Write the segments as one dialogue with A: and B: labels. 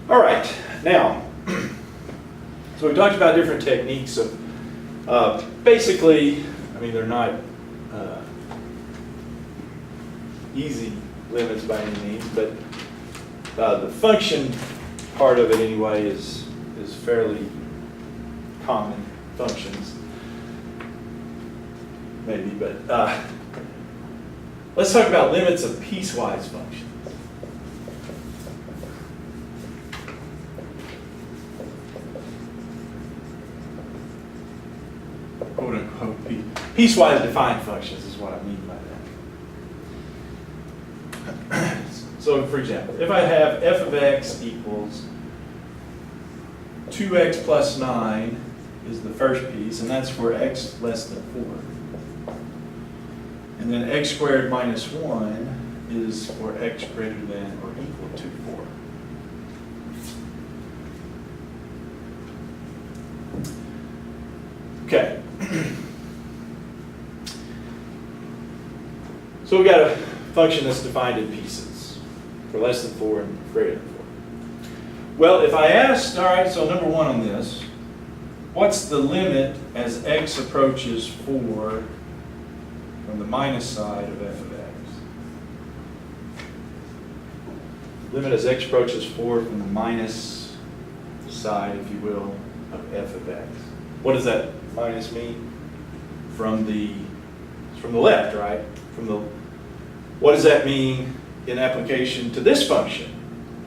A: All right, now, so we talked about different techniques of, basically, I mean, they're not easy limits by any means, but the function part of it anyway is fairly common functions, maybe, but let's talk about limits of piecewise functions. Quote unquote, piecewise defined functions is what I mean by that. So for example, if I have f of x equals 2x plus 9 is the first piece, and that's for x less than 4. And then x squared minus 1 is for x greater than or equal to 4. Okay. So we've got a function that's defined in pieces for less than 4 and greater than 4. Well, if I asked, all right, so number 1 on this, what's the limit as x approaches 4 from the minus side of f of x? Limit as x approaches 4 from the minus side, if you will, of f of x. What does that minus mean? From the left, right? What does that mean in application to this function?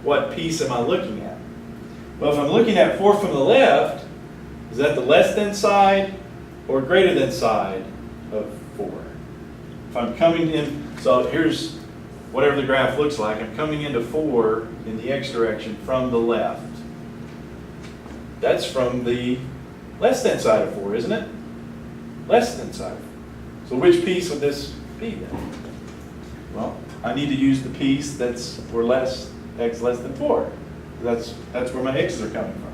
A: What piece am I looking at? Well, if I'm looking at 4 from the left, is that the less than side or greater than side of 4? If I'm coming in, so here's whatever the graph looks like. I'm coming into 4 in the x direction from the left. That's from the less than side of 4, isn't it? Less than side. So which piece would this be then? Well, I need to use the piece that's for x less than 4. That's where my x's are coming from.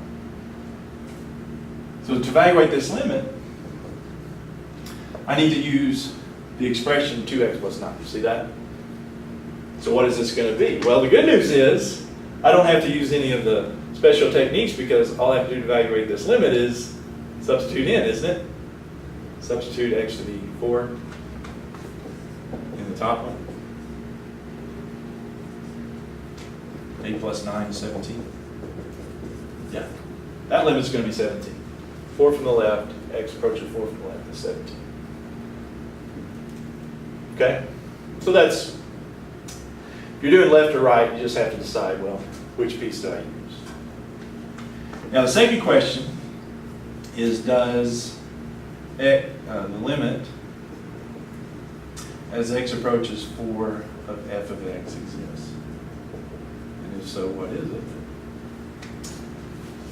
A: So to evaluate this limit, I need to use the expression 2x plus 9. See that? So what is this going to be? Well, the good news is I don't have to use any of the special techniques because all I have to do to evaluate this limit is substitute in, isn't it? Substitute x to be 4 in the top one. 8 plus 9 is 17. Yeah, that limit is going to be 17. 4 from the left, x approaching 4 from the left is 17. Okay? So that's, if you're doing left or right, you just have to decide, well, which piece do I use? Now the second question is, does the limit as x approaches 4 of f of x exist? And if so, what is it?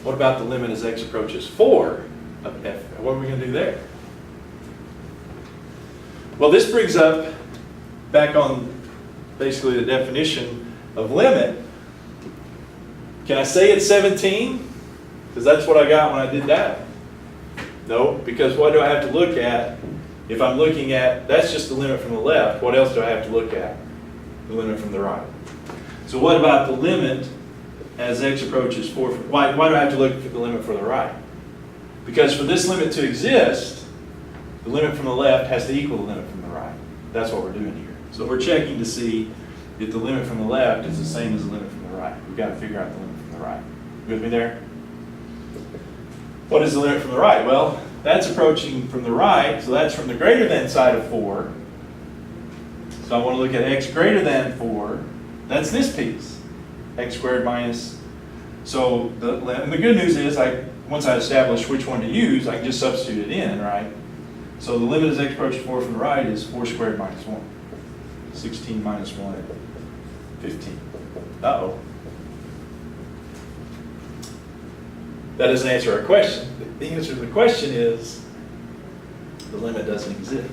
A: What about the limit as x approaches 4 of f? What are we going to do there? Well, this brings up back on basically the definition of limit. Can I say it's 17? Because that's what I got when I did that. No, because what do I have to look at? If I'm looking at, that's just the limit from the left, what else do I have to look at? The limit from the right. So what about the limit as x approaches 4? Why do I have to look at the limit for the right? Because for this limit to exist, the limit from the left has to equal the limit from the right. That's what we're doing here. So we're checking to see if the limit from the left is the same as the limit from the right. We've got to figure out the limit from the right. You with me there? What is the limit from the right? Well, that's approaching from the right, so that's from the greater than side of 4. So I want to look at x greater than 4. That's this piece, x squared minus. So and the good news is, once I establish which one to use, I can just substitute it in, right? So the limit as x approaches 4 from the right is 4 squared minus 1. 16 minus 1, 15. Uh-oh. That doesn't answer our question. The answer to the question is the limit doesn't exist.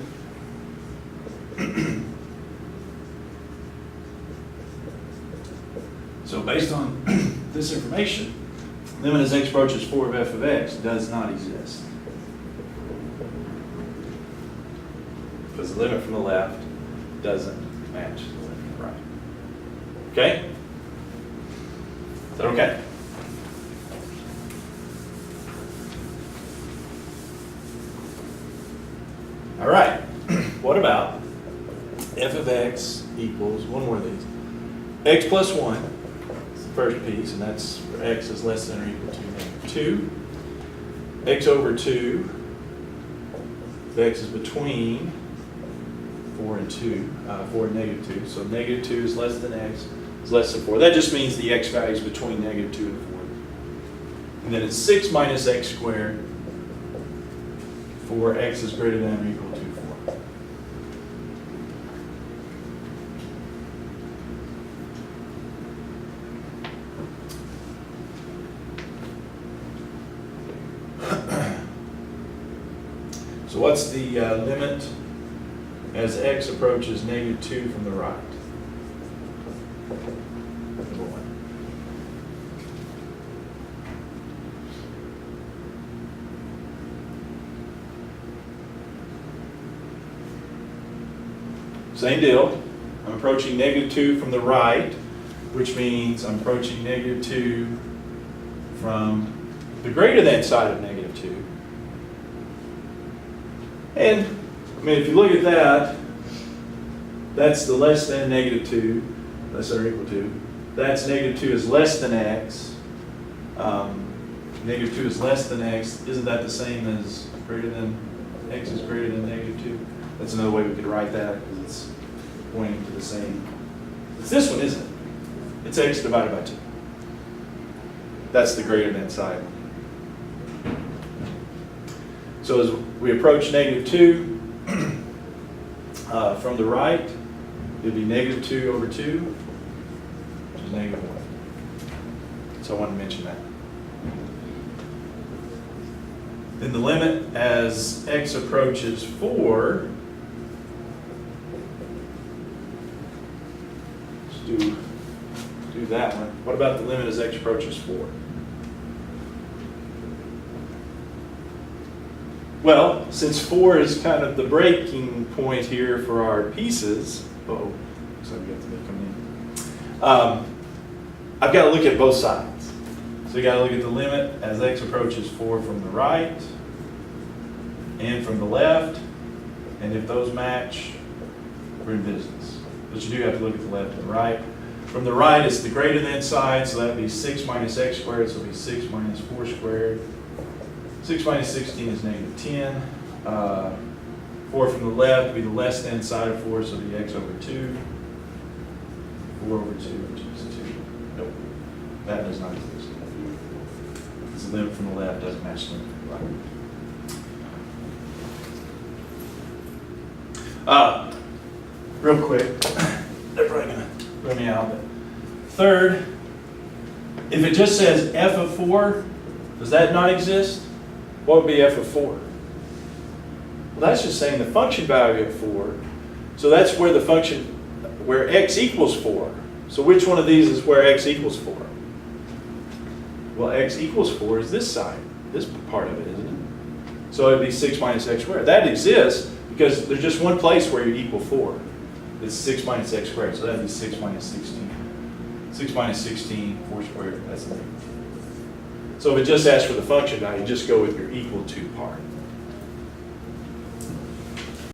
A: So based on this information, limit as x approaches 4 of f of x does not exist. Because the limit from the left doesn't match the limit from the right. Okay? Is that okay? equals, one more of these, x plus 1, it's the first piece, and that's for x is less than or equal to negative 2. X over 2, if x is between 4 and 2, 4 and negative 2, so negative 2 is less than x, is less than 4. That just means the x value is between negative 2 and 4. And then it's 6 minus x squared for x is greater than or equal to 4. So what's the limit as x approaches negative 2 from the right? Number 1. Same deal. I'm approaching negative 2 from the right, which means I'm approaching negative 2 from the greater than side of negative 2. And, I mean, if you look at that, that's the less than negative 2, less than or equal to. That's negative 2 is less than x. Negative 2 is less than x. Isn't that the same as greater than, x is greater than negative 2? That's another way we could write that, because it's pointing to the same. It's this one, isn't it? It's x divided by 2. That's the greater than side. So as we approach negative 2 from the right, it would be negative 2 over 2, which is negative 1. So I wanted to mention that. Then the limit as x approaches 4, let's do that one. What about the limit as x approaches 4? Well, since 4 is kind of the breaking point here for our pieces, looks like we got the bit coming in. I've got to look at both sides. So you got to look at the limit as x approaches 4 from the right and from the left, and if those match, we're in business. But you do have to look at the left and the right. From the right, it's the greater than side, so that would be 6 minus x squared, so it would be 6 minus 4 squared. 6 minus 16 is negative 10. 4 from the left would be the less than side of 4, so it'd be x over 2. 4 over 2, which is 2. Nope, that does not exist. This limit from the left doesn't match the limit from the right. Real quick, they're probably going to run me out. But third, if it just says f of 4, does that not exist? What would be f of 4? Well, that's just saying the function value of 4. So that's where the function, where x equals 4. So which one of these is where x equals 4? Well, x equals 4 is this side, this part of it, isn't it? So it would be 6 minus x squared. That exists because there's just one place where you equal 4. It's 6 minus x squared, so that would be 6 minus 16. 6 minus 16, 4 squared, that's the thing. So if it just asks for the function value, just go with your equal to part.